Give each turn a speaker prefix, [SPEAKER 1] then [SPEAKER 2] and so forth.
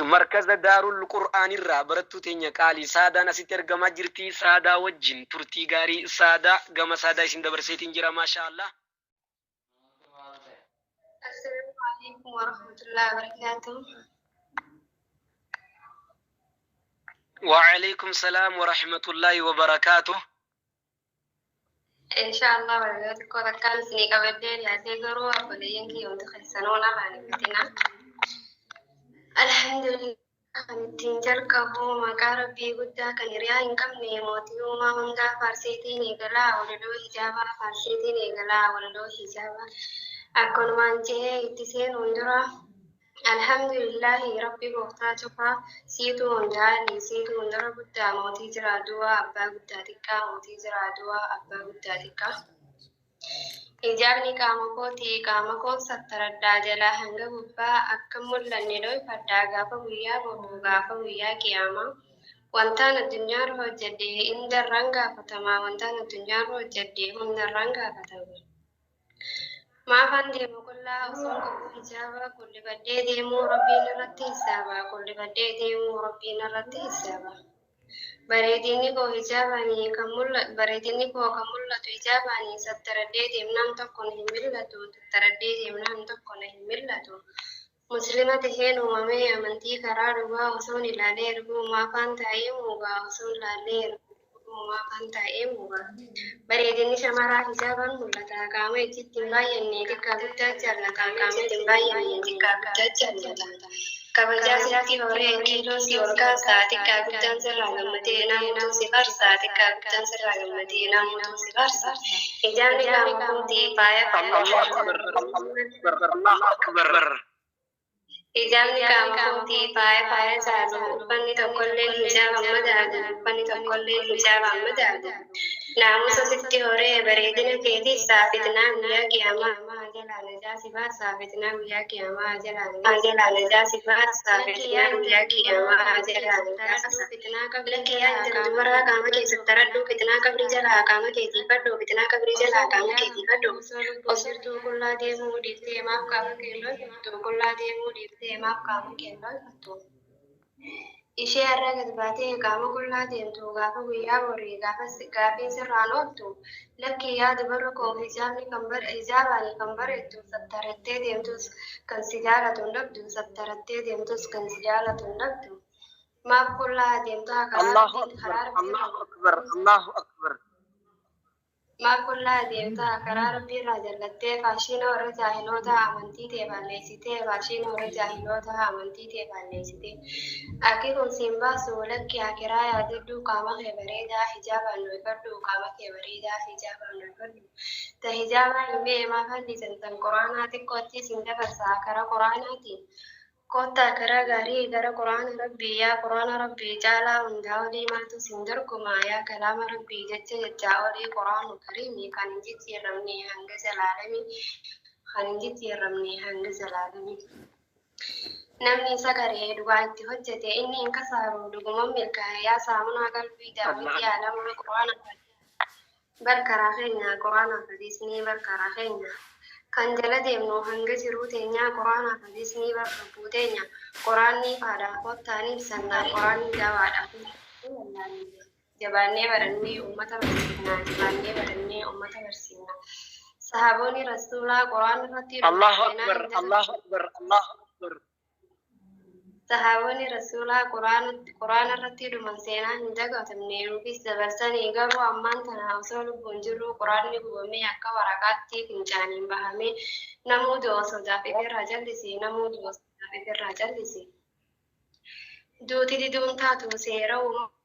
[SPEAKER 1] مركز دار القرآن الرا برتو تينيا قالي سادا نسيت ارغما جرتي سادا وجين ترتي غاري سادا غما سادا سين دبرسيتين جرا ما شاء الله.
[SPEAKER 2] السلام عليكم ورحمة الله وبركاته.
[SPEAKER 1] وعليكم السلام ورحمة الله وبركاته.
[SPEAKER 2] إن شاء الله ولدت كذا كان سنيك بدل يا تجرو أقولين كي يوم تخسرون عن بتنا. الحمد لله. تنجر كهو مكار بيجودا كنيريا إنكم نيموتي وما هم دا فرسيتي نيجلا ولدو حجابا فرسيتي نيجلا ولدو حجابا. أكون مانجه إتسين وندرا. الحمد لله ربي بوقتا شفا سيتو وندالي سيتو وندرا بودا موتي جرادوا أبا بودا تكا موتي جرادوا أبا بودا تكا. Ijabni kama ko sattaradda jala hanga gubba akkamul lannido fadda gafa guyya bohu gafa guyya kiyama wantana dunyar hojjade inda ranga fatama wantana dunyar hojjade hunna ranga fatama ma fande mukulla usun ko hijaba kulli badde demu rabbina ratti hisaba kulli badde demu rabbina ratti hisaba bareedinni koo hijaabanii bareedinni koo kan mul'atu hijaabanii sattaraddee deemnaan tokkon hin mil'atu tattaraddee deemnaan tokkon hin mil'atu muslima taheen uumamee amantii karaa dhugaa osoon ilaalee erguu maafaan taa'ee muugaa osoon ilaalee erguu maafaan taa'ee muugaa bareedinni shamaraa hijaabaan mul'ata qaama itti hin baay'anne xiqqaa guddaa jaallata qaama itti hin baay'anne xiqqaa guddaa jaallata. Kabajaa sitti horee kiiloo si ol kaasaa xiqqaa guddaan sirraa gammadee naannoo si farsaa xiqqaa guddaan sirraa gammadee naannoo si farsaa. Ijaarri qaama kootii faaya Ijaarri qaama kootii faaya saalu uffanni tokkollee hijaaba madaadu uffanni tokkollee hijaaba madaadu. Naamusa sitti horee bareedina keetii saafitnaa guyyaa qiyaamaa jalaa najaasi baasaa fitnaa guyyaa qiyaamaa jalaa najaasi baasaa fitnaa guyyaa qiyaamaa jalaa najaasi fitnaa qabla kiyyaa dubaraa qaama keessatti taradhuu fitnaa qabri jalaa qaama keetii fadhuu fitnaa qabri jalaa qaama keetii fadhuu osirtuu qullaa deemuu dhiiftee maaf qaama keelloo fattu qullaa deemuu dhiiftee maaf qaama keelloo fattu. Ishee har'a gad baatee qaama qullaa deemtu gaafa guyyaa borii gaafii sirraan ooltu lakkii yaada bara koo hijaabaanii kan bareeddu sattarattee deemtus kan si jaalatu hin dhabdu sattarattee deemtus kan si jaalatu hin dhabdu maaf qullaa deemtaa maaf qullaa deemtaa karaa rabbii irraa jallattee faashina warra jaahiloota amantii tee balleessitee faashina warra jaahiloota amantii tee balleessitee akki kun siin baasu lakkii akiraa yaadaddu qaama kee bareedaa hijaabaan noyfadhu qaama kee bareedaa hijaabaan noyfadhu ta hijaabaa himee maaf hallisan tan quraanaa xiqqootti siin dabarsaa kara quraanaatiin Kota karaa gaarii gara quraana rabbii caalaa hundaa olii maaltu siin dorgoma yaa kalaama rabbii jecha olii quraanu kariimii kan hin jijjiiramne hanga zalaalamii namni isa garee dhugaa itti hojjete inni hin kasaaru dhuguman milkaa'e yaa saamunaa qalbii daawwitii aalama quraana barkaraa keenya quraana fadhiisnii barkaraa keenya. Kan jala deemnu hanga jiruu teenyaa quraanaa fadhiisnii barbaaduu teenya quraanni faadhaa kottaan ibsannaa quraanni jabaadhaaf jabaannee barannee uummata barsiifnaa sahaboonni rasuulaa quraan irratti
[SPEAKER 1] Allahu akbar Allahu akbar Allahu akbar
[SPEAKER 2] sahaboonni rasuulaa quraan irratti dhuman seenaa hin dagatamne yookiis dabarsanii garuu ammaan tana osoo lubbuun jirru quraanni gubamee akka waraqaatti fincaaniin bahamee namuu du'a sodaaf ifirraa jallise duuti diduun taatu seera uumamaa